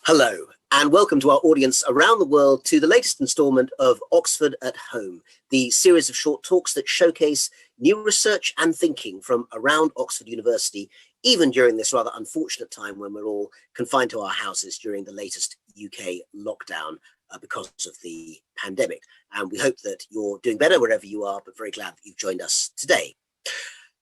Hello, and welcome to our audience around the world to the latest instalment of Oxford at Home, the series of short talks that showcase new research and thinking from around Oxford University, even during this rather unfortunate time when we're all confined to our houses during the latest UK lockdown because of the pandemic. And we hope that you're doing better wherever you are, but very glad that you've joined us today.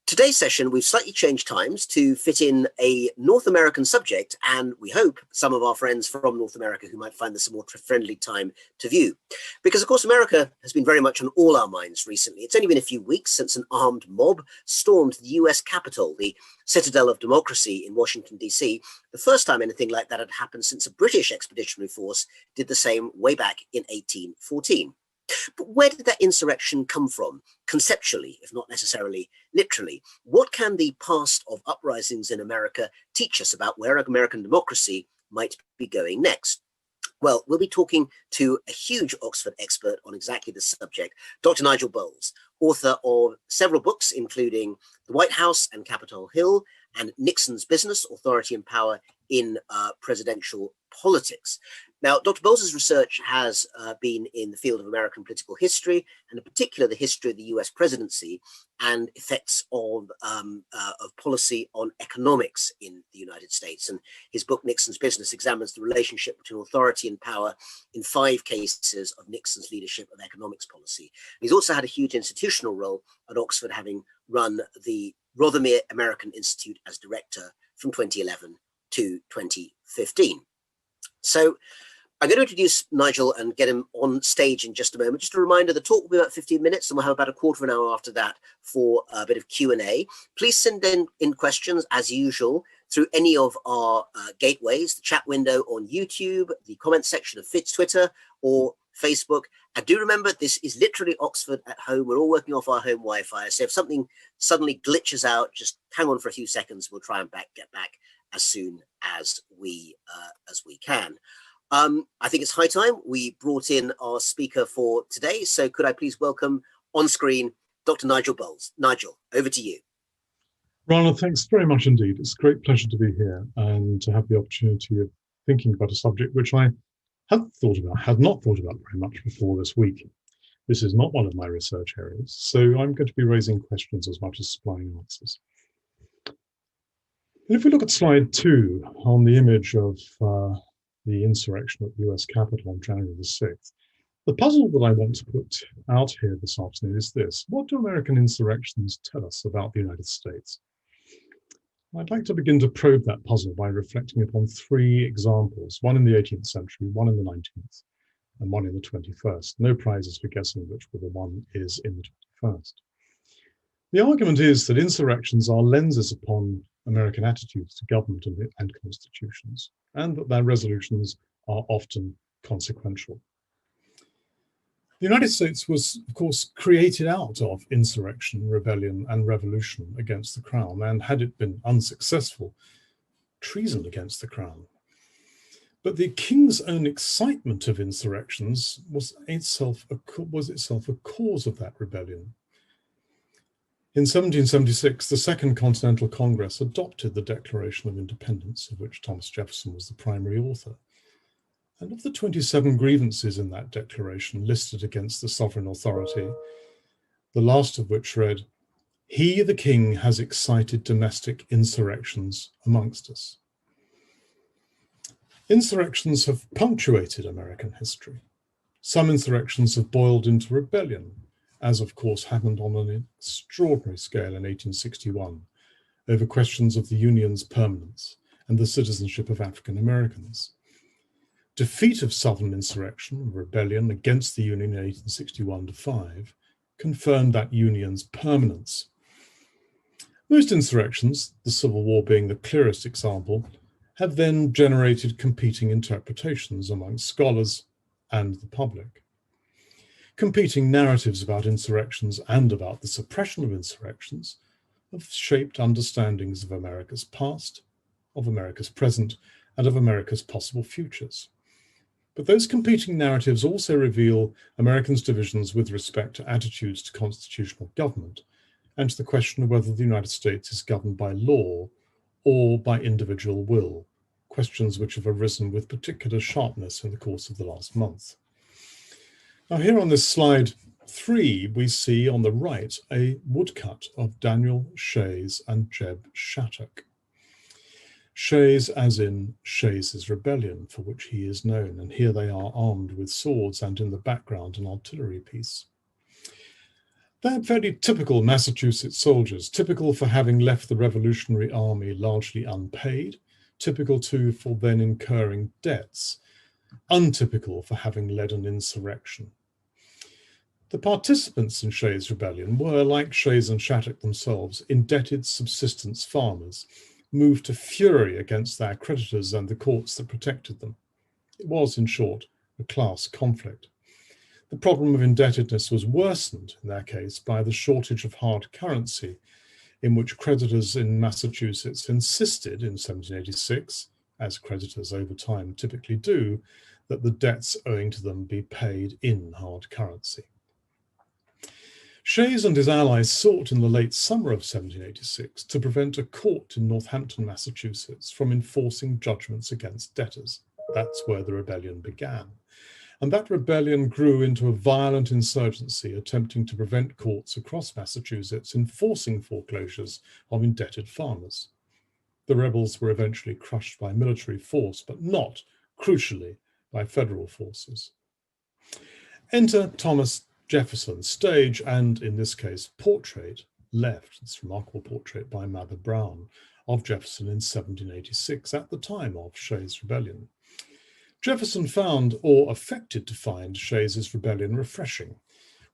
Today's session, we've slightly changed times to fit in a North American subject, and we hope some of our friends from North America who might find this a more friendly time to view. Because, of course, America has been very much on all our minds recently. It's only been a few weeks since an armed mob stormed the US Capitol, the citadel of democracy in Washington, D.C., the first time anything like that had happened since a British expeditionary force did the same way back in 1814. But where did that insurrection come from, conceptually, if not necessarily literally? What can the past of uprisings in America teach us about where American democracy might be going next? Well, we'll be talking to a huge Oxford expert on exactly this subject, Dr. Nigel Bowles, author of several books, including The White House and Capitol Hill, and Nixon's Business, Authority and Power in Presidential Politics. Now, Dr. Bowles' research has been in the field of American political history, and in particular the history of the US presidency and effects of policy on economics in the United States. And his book, Nixon's Business, examines the relationship between authority and power in 5 cases of Nixon's leadership of economics policy. He's also had a huge institutional role at Oxford, having run the Rothermere American Institute as director from 2011 to 2015. So I'm going to introduce Nigel and get him on stage in just a moment. Just a reminder, the talk will be about 15 minutes and we'll have about a quarter of an hour after that for a bit of Q&A. Please send in questions as usual through any of our gateways, the chat window on YouTube, the comment section of Twitter or Facebook. And do remember, this is literally Oxford at Home. We're all working off our home Wi-Fi. So if something suddenly glitches out, just hang on for a few seconds. We'll try and get back as soon as we can. I think it's high time we brought in our speaker for today. So could I please welcome on screen Dr. Nigel Bowles. Nigel, over to you. Ronald, thanks very much indeed. It's a great pleasure to be here and to have the opportunity of thinking about a subject which I had not thought about very much before this week. This is not one of my research areas, so I'm going to be raising questions as much as supplying answers. And if we look at slide 2 on the image of the insurrection at the US Capitol on January the 6th, the puzzle that I want to put out here this afternoon is this: what do American insurrections tell us about the United States? I'd like to begin to probe that puzzle by reflecting upon 3 examples, one in the 18th century, one in the 19th, and one in the 21st. No prizes for guessing which the one is in the 21st. The argument is that insurrections are lenses upon American attitudes to government and constitutions, and that their resolutions are often consequential. The United States was, of course, created out of insurrection, rebellion, and revolution against the crown, and had it been unsuccessful, treason against the crown. But the king's own excitement of insurrections was itself a cause of that rebellion. In 1776, the Second Continental Congress adopted the Declaration of Independence, of which Thomas Jefferson was the primary author. And of the 27 grievances in that declaration listed against the sovereign authority, the last of which read, "He, the king, has excited domestic insurrections amongst us." Insurrections have punctuated American history. Some insurrections have boiled into rebellion, as of course happened on an extraordinary scale in 1861, over questions of the Union's permanence and the citizenship of African Americans. Defeat of Southern insurrection, rebellion against the Union in 1861-5, confirmed that Union's permanence. Most insurrections, the Civil War being the clearest example, have then generated competing interpretations among scholars and the public. Competing narratives about insurrections and about the suppression of insurrections have shaped understandings of America's past, of America's present, and of America's possible futures. But those competing narratives also reveal Americans' divisions with respect to attitudes to constitutional government and to the question of whether the United States is governed by law or by individual will, questions which have arisen with particular sharpness in the course of the last month. Now here on this slide 3, we see on the right a woodcut of Daniel Shays and Jeb Shattuck. Shays as in Shays' rebellion, for which he is known, and here they are armed with swords and in the background an artillery piece. They're very typical Massachusetts soldiers, typical for having left the Revolutionary Army largely unpaid, typical too for then incurring debts, untypical for having led an insurrection. The participants in Shays' rebellion were, like Shays and Shattuck themselves, indebted subsistence farmers, moved to fury against their creditors and the courts that protected them. It was, in short, a class conflict. The problem of indebtedness was worsened, in their case, by the shortage of hard currency, in which creditors in Massachusetts insisted in 1786, as creditors over time typically do, that the debts owing to them be paid in hard currency. Shays and his allies sought in the late summer of 1786 to prevent a court in Northampton, Massachusetts from enforcing judgments against debtors. That's where the rebellion began. And that rebellion grew into a violent insurgency attempting to prevent courts across Massachusetts enforcing foreclosures of indebted farmers. The rebels were eventually crushed by military force, but not, crucially, by federal forces. Enter Thomas Jefferson, stage and, in this case, portrait, left, this remarkable portrait by Mather Brown of Jefferson in 1786, at the time of Shays' rebellion. Jefferson found, or affected to find, Shays' rebellion refreshing.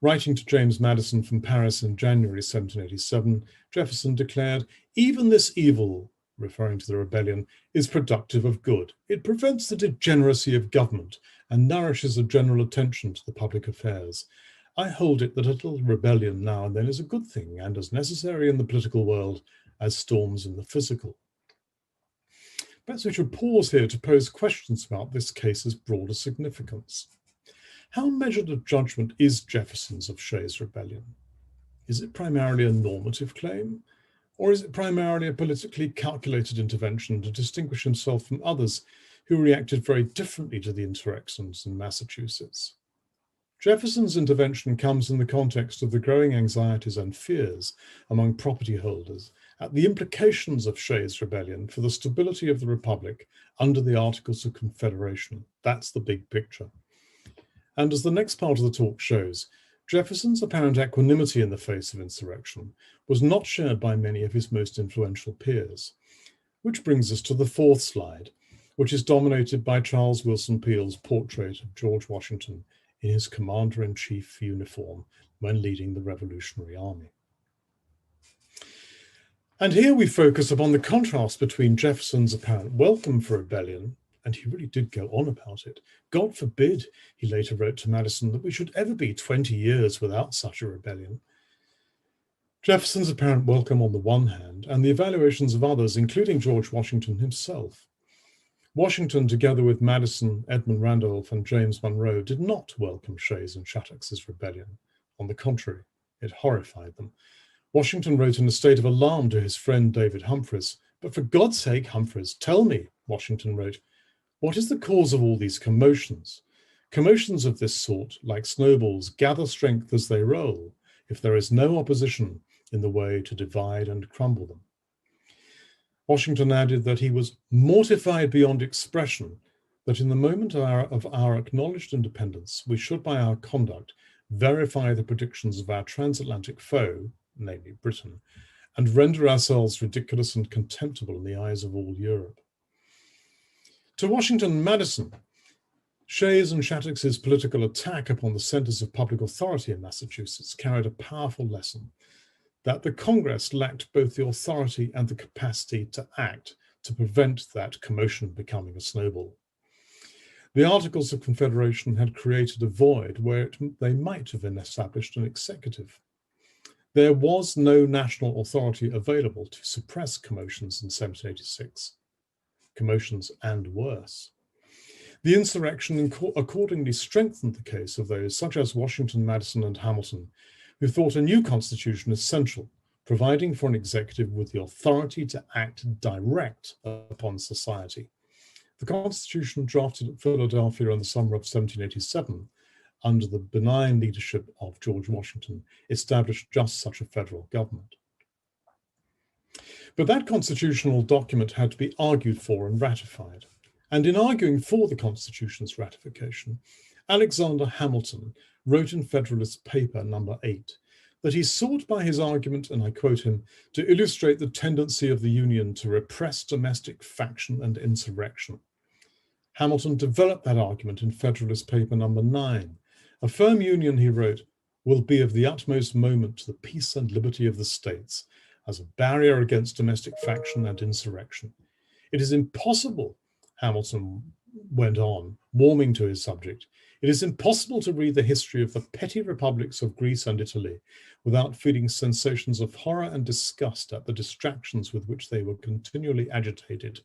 Writing to James Madison from Paris in January 1787, Jefferson declared, "Even this evil," referring to the rebellion, "is productive of good. It prevents the degeneracy of government and nourishes a general attention to the public affairs. I hold it that a little rebellion now and then is a good thing and as necessary in the political world as storms in the physical." Perhaps we should pause here to pose questions about this case's broader significance. How measured a judgment is Jefferson's of Shays' rebellion? Is it primarily a normative claim, or is it primarily a politically calculated intervention to distinguish himself from others who reacted very differently to the insurrections in Massachusetts? Jefferson's intervention comes in the context of the growing anxieties and fears among property holders at the implications of Shays' rebellion for the stability of the Republic under the Articles of Confederation. That's the big picture. And as the next part of the talk shows, Jefferson's apparent equanimity in the face of insurrection was not shared by many of his most influential peers. Which brings us to the fourth slide, which is dominated by Charles Wilson Peel's portrait of George Washington in his Commander-in-Chief uniform when leading the Revolutionary Army. And here we focus upon the contrast between Jefferson's apparent welcome for rebellion, and he really did go on about it. God forbid, he later wrote to Madison, that we should ever be 20 years without such a rebellion. Jefferson's apparent welcome on the one hand, and the evaluations of others, including George Washington himself. Washington, together with Madison, Edmund Randolph, and James Monroe, did not welcome Shays and Shattuck's rebellion. On the contrary, it horrified them. Washington wrote in a state of alarm to his friend David Humphreys, "But for God's sake, Humphreys, tell me," Washington wrote, "what is the cause of all these commotions? Commotions of this sort, like snowballs, gather strength as they roll, if there is no opposition in the way to divide and crumble them." Washington added that he was mortified beyond expression that in the moment of our acknowledged independence, we should by our conduct verify the predictions of our transatlantic foe, namely Britain, and render ourselves ridiculous and contemptible in the eyes of all Europe. To Washington and Madison, Shays and Shattuck's political attack upon the centers of public authority in Massachusetts carried a powerful lesson that the Congress lacked both the authority and the capacity to act to prevent that commotion becoming a snowball. The Articles of Confederation had created a void where they might have been established an executive. There was no national authority available to suppress commotions in 1786, commotions and worse. The insurrection accordingly strengthened the case of those such as Washington, Madison, and Hamilton, who thought a new constitution essential, providing for an executive with the authority to act direct upon society. The Constitution drafted at Philadelphia in the summer of 1787, under the benign leadership of George Washington, established just such a federal government. But that constitutional document had to be argued for and ratified. And in arguing for the Constitution's ratification, Alexander Hamilton wrote in Federalist Paper number 8 that he sought by his argument, and I quote him, to illustrate the tendency of the Union to repress domestic faction and insurrection. Hamilton developed that argument in Federalist Paper number 9. A firm union, he wrote, will be of the utmost moment to the peace and liberty of the states as a barrier against domestic faction and insurrection. It is impossible, Hamilton went on, warming to his subject, it is impossible to read the history of the petty republics of Greece and Italy without feeling sensations of horror and disgust at the distractions with which they were continually agitated,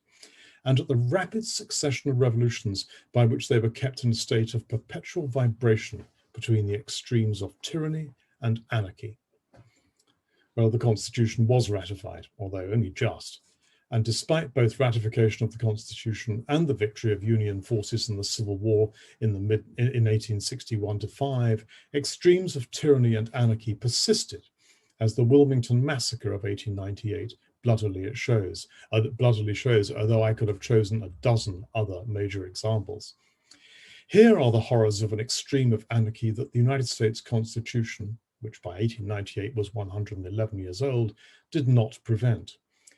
and at the rapid succession of revolutions by which they were kept in a state of perpetual vibration between the extremes of tyranny and anarchy. Well, the Constitution was ratified, although only just, and despite both ratification of the Constitution and the victory of Union forces in the Civil War in 1861-5, extremes of tyranny and anarchy persisted, as the Wilmington massacre of 1898 bloodily shows, although I could have chosen a dozen other major examples. Here are the horrors of an extreme of anarchy that the United States Constitution, which by 1898 was 111 years old, did not prevent.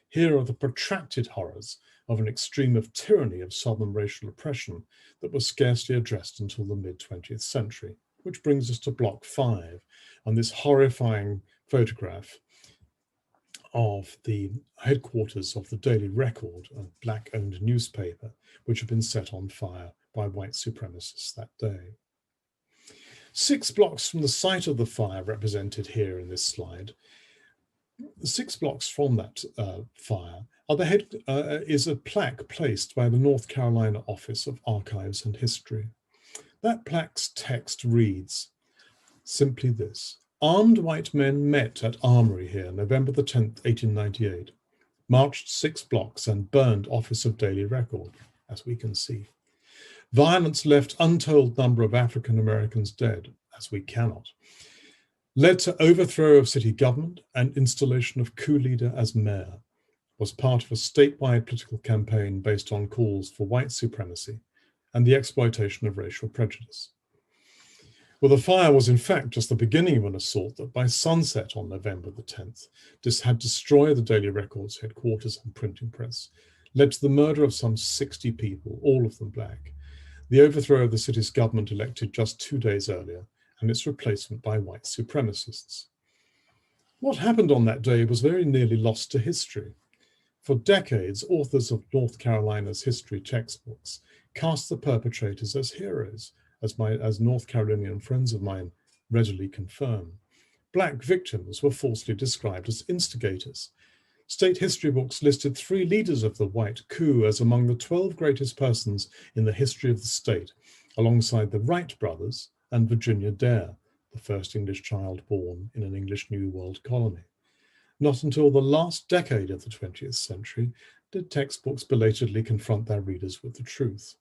Here are the protracted horrors of an extreme of tyranny of Southern racial oppression that was scarcely addressed until the mid-20th century, which brings us to Block 5 and this horrifying photograph of the headquarters of the Daily Record, a black-owned newspaper, which had been set on fire by white supremacists that day. 6 blocks from the site of the fire, represented here in this slide, 6 blocks from that fire is a plaque placed by the North Carolina Office of Archives and History. That plaque's text reads simply this: armed white men met at Armory here, November the 10th, 1898, marched 6 blocks and burned Office of Daily Record, as we can see. Violence left untold number of African Americans dead, as we cannot. Led to overthrow of city government and installation of coup leader as mayor, was part of a statewide political campaign based on calls for white supremacy and the exploitation of racial prejudice. Well, the fire was in fact just the beginning of an assault that by sunset on November the 10th had destroyed the Daily Record's headquarters and printing press, led to the murder of some 60 people, all of them black, the overthrow of the city's government elected just 2 days earlier, and its replacement by white supremacists. What happened on that day was very nearly lost to history. For decades, authors of North Carolina's history textbooks cast the perpetrators as heroes, as North Carolinian friends of mine readily confirm. Black victims were falsely described as instigators. State history books listed 3 leaders of the white coup as among the 12 greatest persons in the history of the state, alongside the Wright brothers and Virginia Dare, the first English child born in an English New World colony. Not until the last decade of the 20th century did textbooks belatedly confront their readers with the truth.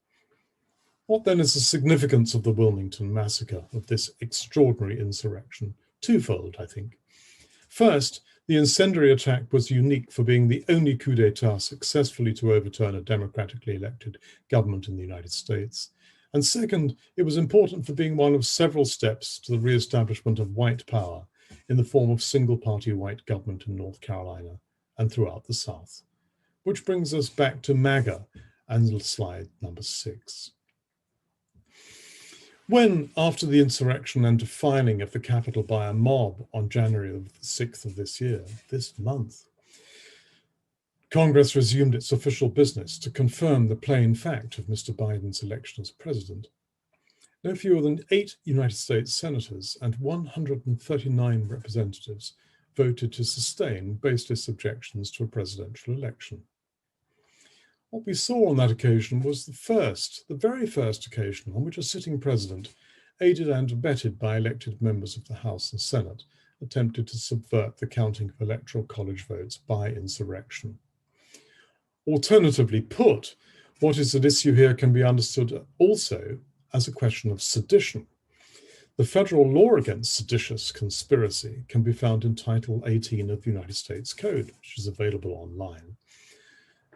What then is the significance of the Wilmington massacre, of this extraordinary insurrection? Twofold, I think. First, the incendiary attack was unique for being the only coup d'etat successfully to overturn a democratically elected government in the United States. And second, it was important for being one of several steps to the re-establishment of white power in the form of single-party white government in North Carolina and throughout the South. Which brings us back to MAGA and slide number 6. When, after the insurrection and defiling of the Capitol by a mob on January the 6th of this month, Congress resumed its official business to confirm the plain fact of Mr. Biden's election as president, no fewer than 8 United States senators and 139 representatives voted to sustain baseless objections to a presidential election. What we saw on that occasion was the very first occasion on which a sitting president, aided and abetted by elected members of the House and Senate, attempted to subvert the counting of electoral college votes by insurrection. Alternatively put, What is at issue here can be understood also as a question of sedition. The federal law against seditious conspiracy can be found in Title 18 of the United States Code, which is available online,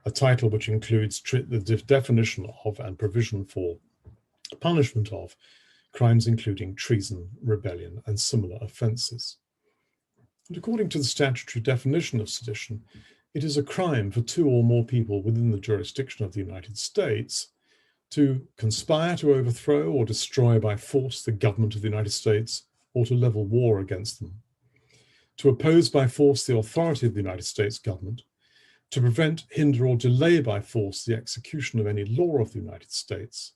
a title which includes the definition of and provision for punishment of crimes including treason, rebellion, and similar offences. And according to the statutory definition of sedition, it is a crime for two or more people within the jurisdiction of the United States to conspire to overthrow or destroy by force the government of the United States or to level war against them, to oppose by force the authority of the United States government, to prevent, hinder, or delay by force the execution of any law of the United States,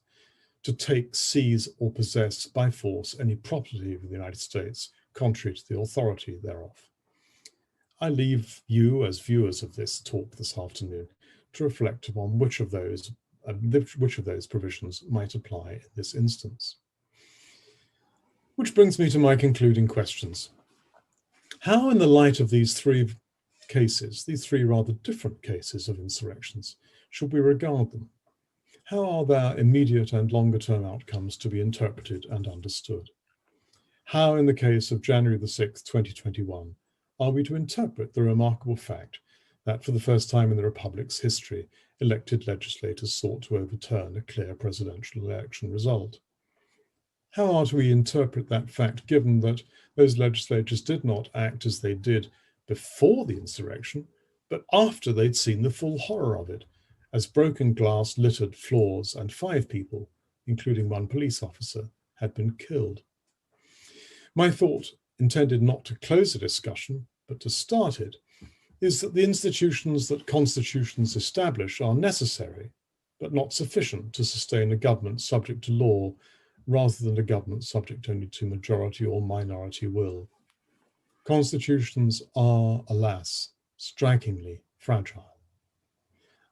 to take, seize, or possess by force any property of the United States contrary to the authority thereof. I leave you, as viewers of this talk this afternoon, to reflect upon which of those provisions might apply in this instance. Which brings me to my concluding questions. How, in the light of these three cases, these three rather different cases of insurrections, should we regard them? How are their immediate and longer-term outcomes to be interpreted and understood? How, in the case of January the 6th, 2021, are we to interpret the remarkable fact that for the first time in the Republic's history, elected legislators sought to overturn a clear presidential election result? How are we to interpret that fact, given that those legislators did not act as they did before the insurrection, but after they'd seen the full horror of it, as broken glass littered floors and 5 people, including 1 police officer, had been killed? My thought, intended not to close the discussion, but to start it, is that the institutions that constitutions establish are necessary, but not sufficient to sustain a government subject to law, rather than a government subject only to majority or minority will. Constitutions are, alas, strikingly fragile.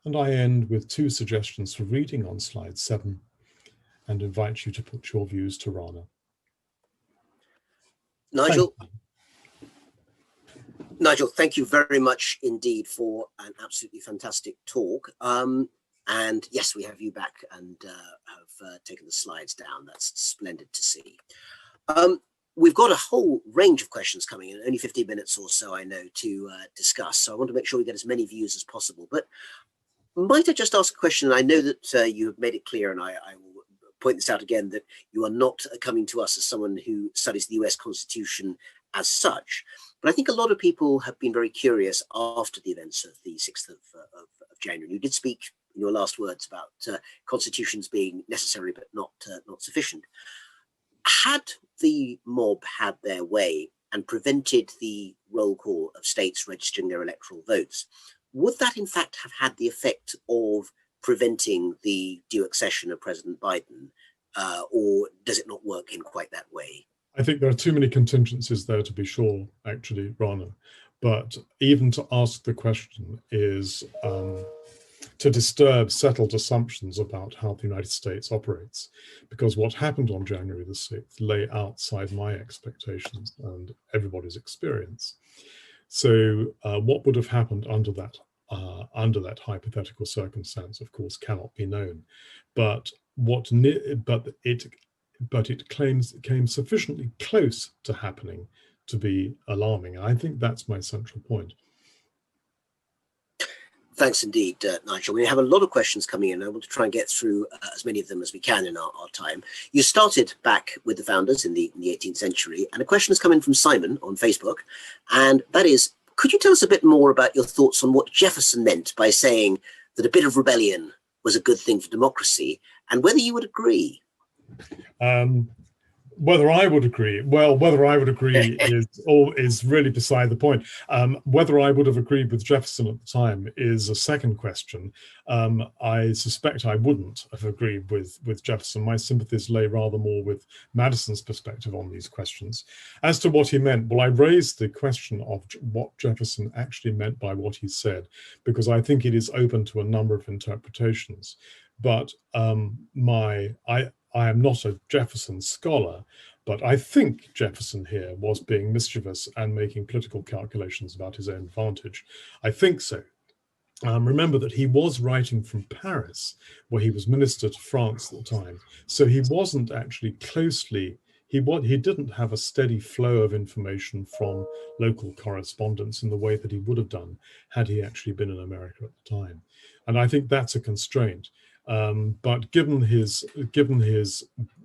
And I end with 2 suggestions for reading on slide 7 and invite you to put your views to Rana. Nigel, thank you very much indeed for an absolutely fantastic talk. And yes, we have you back and have taken the slides down. That's splendid to see. We've got a whole range of questions coming in, only 15 minutes or so, I know, to discuss. So I want to make sure we get as many views as possible. But might I just ask a question? I know that you have made it clear, and I will point this out again, that you are not coming to us as someone who studies the US Constitution as such. But I think a lot of people have been very curious after the events of the 6th of January. You did speak in your last words about constitutions being necessary but not sufficient. Had the mob had their way and prevented the roll call of states registering their electoral votes, would that in fact have had the effect of preventing the due accession of President Biden, or does it not work in quite that way? I think there are too many contingencies there to be sure, actually, Rana. But even to ask the question is to disturb settled assumptions about how the United States operates, because what happened on January the 6th lay outside my expectations and everybody's experience. So what would have happened under that hypothetical circumstance, of course, cannot be known. But it came sufficiently close to happening to be alarming. And I think that's my central point. Thanks indeed, Nigel. We have a lot of questions coming in. I want to try and get through as many of them as we can in our time. You started back with the founders in the 18th century, and a question has come in from Simon on Facebook, and that is, could you tell us a bit more about your thoughts on what Jefferson meant by saying that a bit of rebellion was a good thing for democracy, and whether you would agree? Whether I would agree, is really beside the point. Whether I would have agreed with Jefferson at the time is a second question. I suspect I wouldn't have agreed with Jefferson. My sympathies lay rather more with Madison's perspective on these questions. As to what he meant, well, I raised the question of what Jefferson actually meant by what he said, because I think it is open to a number of interpretations. But I am not a Jefferson scholar, but I think Jefferson here was being mischievous and making political calculations about his own advantage. I think so. Remember that he was writing from Paris, where he was minister to France at the time. So he wasn't actually closely, he didn't have a steady flow of information from local correspondence in the way that he would have done had he actually been in America at the time. And I think that's a constraint. But given his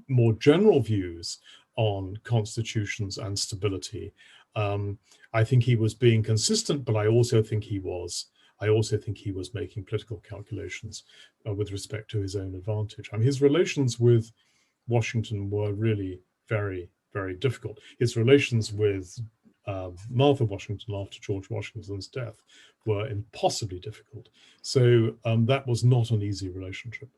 more general views on constitutions and stability, I think he was being consistent, but I also think he was making political calculations with respect to his own advantage. I mean, his relations with Washington were really very, very difficult. His relations with Martha Washington after George Washington's death were impossibly difficult. So that was not an easy relationship.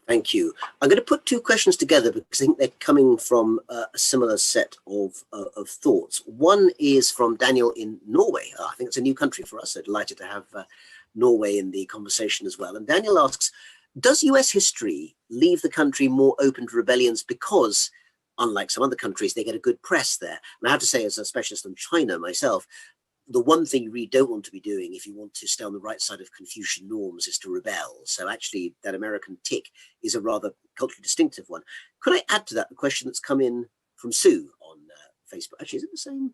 Thank you. I'm going to put two questions together because I think they're coming from a similar set of thoughts. One is from Daniel in Norway. I think it's a new country for us, so delighted to have Norway in the conversation as well. And Daniel asks, does US history leave the country more open to rebellions because, unlike some other countries, they get a good press there? And I have to say, as a specialist on China myself, the one thing you really don't want to be doing if you want to stay on the right side of Confucian norms is to rebel. So actually that American tick is a rather culturally distinctive one. Could I add to that the question that's come in from Sue on Facebook? Actually, is it the same?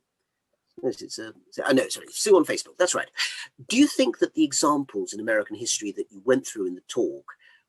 Yes, no, sorry, Sue on Facebook. That's right. Do you think that the examples in American history that you went through in the talk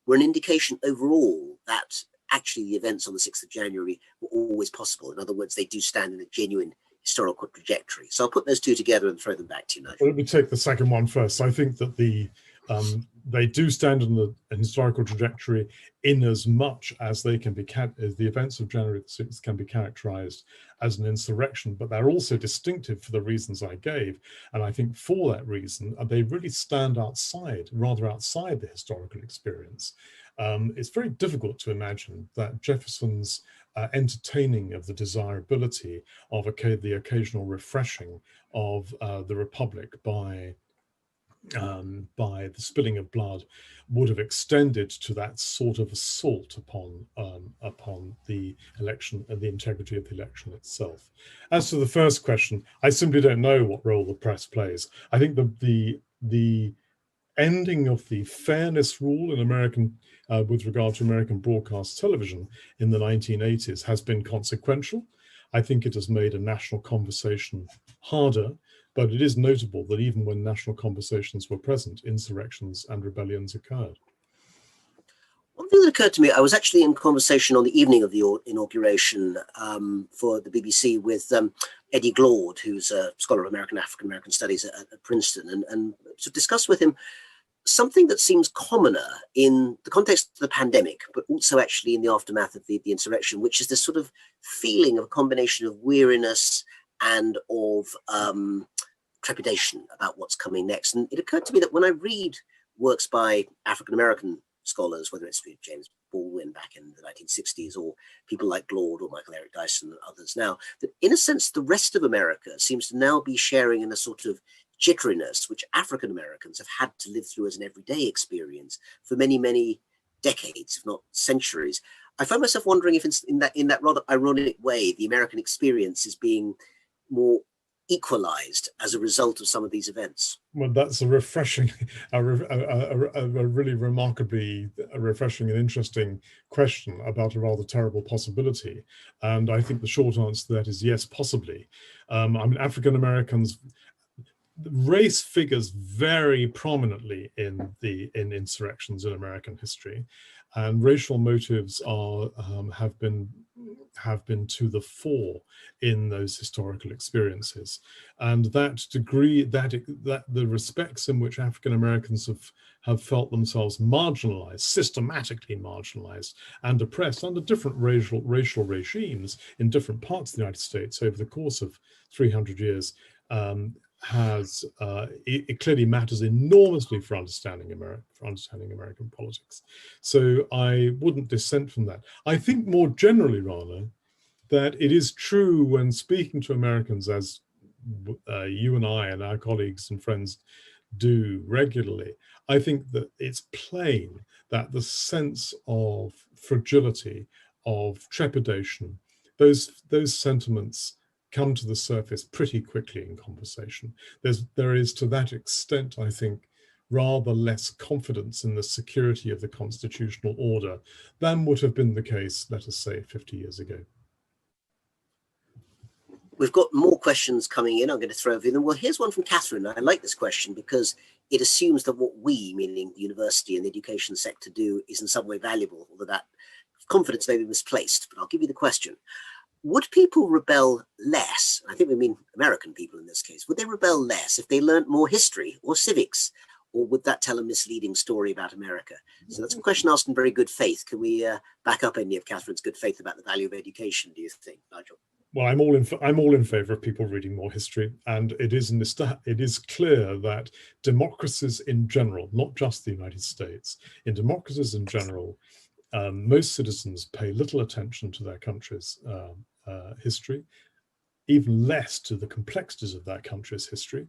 were an indication overall that actually the events on the 6th of January were always possible? In other words, they do stand in a genuine historical trajectory. So I'll put those two together and throw them back to you, Nigel. Well, let me take the second one first. I think that they do stand in a historical trajectory in as much as they can be, as the events of January 6th can be characterized as an insurrection, but they're also distinctive for the reasons I gave. And I think for that reason, they really stand rather outside the historical experience. It's very difficult to imagine that Jefferson's entertaining of the desirability of the occasional refreshing of the Republic by the spilling of blood would have extended to that sort of assault upon the election and the integrity of the election itself. As to the first question, I simply don't know what role the press plays. I think the ending of the fairness rule in American with regard to American broadcast television in the 1980s has been consequential. I think it has made a national conversation harder, but it is notable that even when national conversations were present, insurrections and rebellions occurred. One thing that occurred to me, I was actually in conversation on the evening of the inauguration for the BBC with Eddie Glaude, who's a scholar of African-American studies at Princeton, and to discuss with him something that seems commoner in the context of the pandemic, but also actually in the aftermath of the insurrection, which is this sort of feeling of a combination of weariness and of trepidation about what's coming next. And it occurred to me that when I read works by African-American scholars, whether it's James Baldwin back in the 1960s or people like Glaude or Michael Eric Dyson and others now, that in a sense the rest of America seems to now be sharing in a sort of jitteriness which African Americans have had to live through as an everyday experience for many, many decades, if not centuries. I find myself wondering if in that rather ironic way, the American experience is being more equalized as a result of some of these events. Well, that's a refreshing, a really remarkably refreshing and interesting question about a rather terrible possibility. And I think the short answer to that is yes, possibly. I mean, African Americans, race figures very prominently in insurrections in American history, and racial motives are have been to the fore in those historical experiences, and that degree that the respects in which African Americans have felt themselves marginalized, systematically marginalized and oppressed under different racial regimes in different parts of the United States over the course of 300 years. It clearly matters enormously for understanding American politics. So I wouldn't dissent from that. I think more generally, rather, that it is true when speaking to Americans, as you and I and our colleagues and friends do regularly, I think that it's plain that the sense of fragility, of trepidation, those sentiments come to the surface pretty quickly in conversation. There is to that extent, I think, rather less confidence in the security of the constitutional order than would have been the case, let us say, 50 years ago. We've got more questions coming in. I'm going to throw over them. Well, here's one from Catherine. I like this question because it assumes that what we, meaning the university and the education sector, do is in some way valuable, although that confidence may be misplaced. But I'll give you the question. Would people rebel less? I think we mean American people in this case. Would they rebel less if they learned more history or civics? Or would that tell a misleading story about America? So that's a question asked in very good faith. Can we back up any of Catherine's good faith about the value of education, do you think, Nigel? Well, I'm all in favour of people reading more history, and it is clear that democracies in general, not just the United States, in democracies in general, most citizens pay little attention to their country's history, even less to the complexities of that country's history.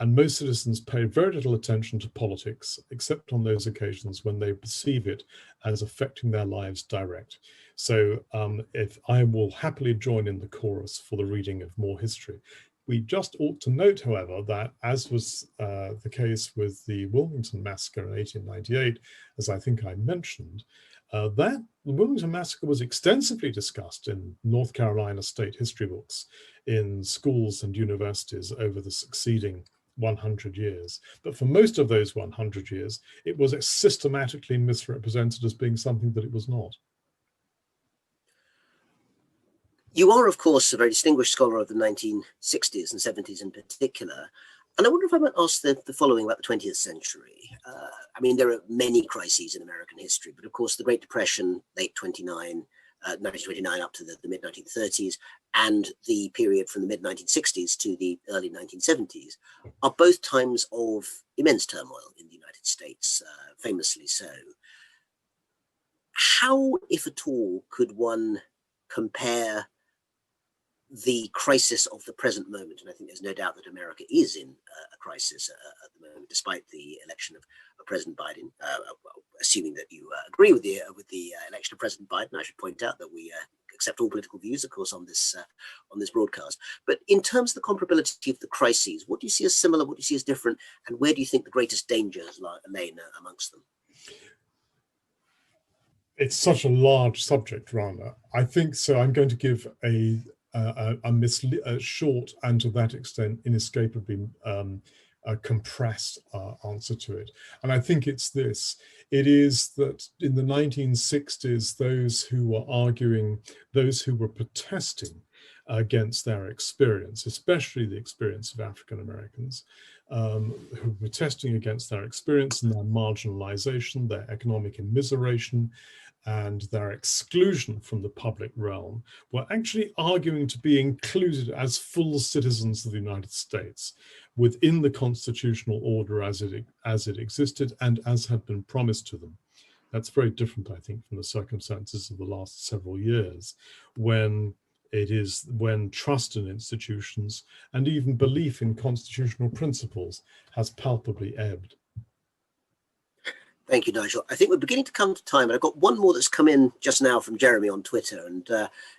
And most citizens pay very little attention to politics, except on those occasions when they perceive it as affecting their lives direct. So if I will happily join in the chorus for the reading of more history. We just ought to note, however, that as was the case with the Wilmington massacre in 1898, as I think I mentioned, that the Wilmington massacre was extensively discussed in North Carolina state history books in schools and universities over the succeeding 100 years. But for most of those 100 years, it was systematically misrepresented as being something that it was not. You are, of course, a very distinguished scholar of the 1960s and 70s in particular. And I wonder if I might ask the following about the 20th century. I mean, there are many crises in American history, but of course, the Great Depression, late 1929 up to the mid-1930s, and the period from the mid-1960s to the early 1970s are both times of immense turmoil in the United States, famously so. How, if at all, could one compare the crisis of the present moment, and I think there's no doubt that America is in a crisis at the moment, despite the election of President Biden. Assuming that you agree with the election of President Biden, I should point out that we accept all political views, of course, on this broadcast. But in terms of the comparability of the crises, what do you see as similar? What do you see as different? And where do you think the greatest dangers lain amongst them? It's such a large subject, Rana. I think so. I'm going to give a short and to that extent inescapably compressed answer to it. And I think it's this. It is that in the 1960s, those who were arguing, those who were protesting against their experience, especially the experience of African Americans, who were protesting against their experience and their marginalization, their economic immiseration, and their exclusion from the public realm, were actually arguing to be included as full citizens of the United States within the constitutional order as it existed and as had been promised to them. That's very different, I think, from the circumstances of the last several years, when trust in institutions and even belief in constitutional principles has palpably ebbed. Thank you, Nigel. I think we're beginning to come to time, and I've got one more that's come in just now from Jeremy on Twitter. And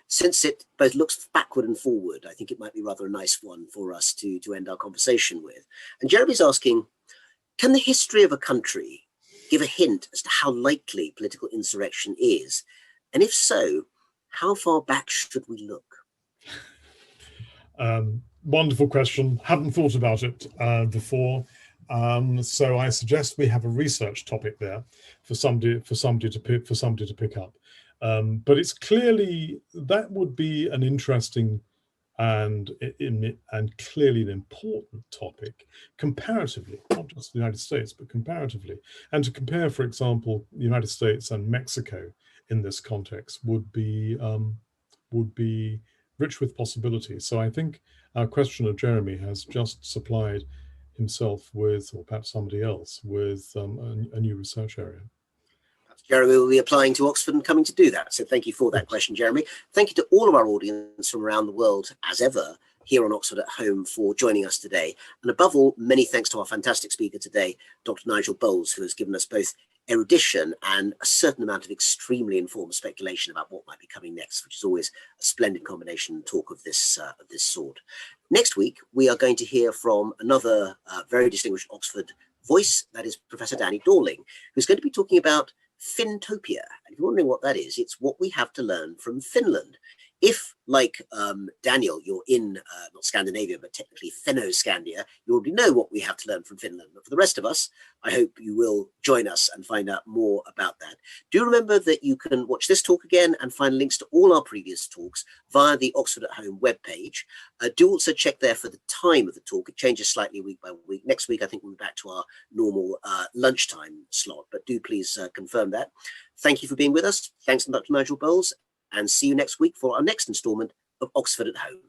since it both looks backward and forward, I think it might be rather a nice one for us to end our conversation with. And Jeremy's asking, can the history of a country give a hint as to how likely political insurrection is? And if so, how far back should we look? Wonderful question. Haven't thought about it before. So I suggest we have a research topic there for somebody to pick up. But it's clearly that would be an interesting and clearly an important topic comparatively, not just the United States, but comparatively. And to compare, for example, the United States and Mexico in this context would be rich with possibilities. So I think our questioner, Jeremy, has just supplied himself with, or perhaps somebody else, with a new research area. Jeremy will be applying to Oxford and coming to do that. So thank you for that question, Jeremy. Thank you to all of our audience from around the world, as ever, here on Oxford at Home for joining us today. And above all, many thanks to our fantastic speaker today, Dr. Nigel Bowles, who has given us both erudition and a certain amount of extremely informed speculation about what might be coming next, which is always a splendid combination talk of this sort. Next week, we are going to hear from another very distinguished Oxford voice, that is Professor Danny Dorling, who's going to be talking about Fintopia. And if you're wondering what that is, it's what we have to learn from Finland. If, like Daniel, you're in not Scandinavia, but technically Fennoscandia, you already know what we have to learn from Finland. But for the rest of us, I hope you will join us and find out more about that. Do remember that you can watch this talk again and find links to all our previous talks via the Oxford at Home webpage. Do also check there for the time of the talk. It changes slightly week by week. Next week, I think we'll be back to our normal lunchtime slot, but do please confirm that. Thank you for being with us. Thanks to Dr. Nigel Bowles, and see you next week for our next instalment of Oxford at Home.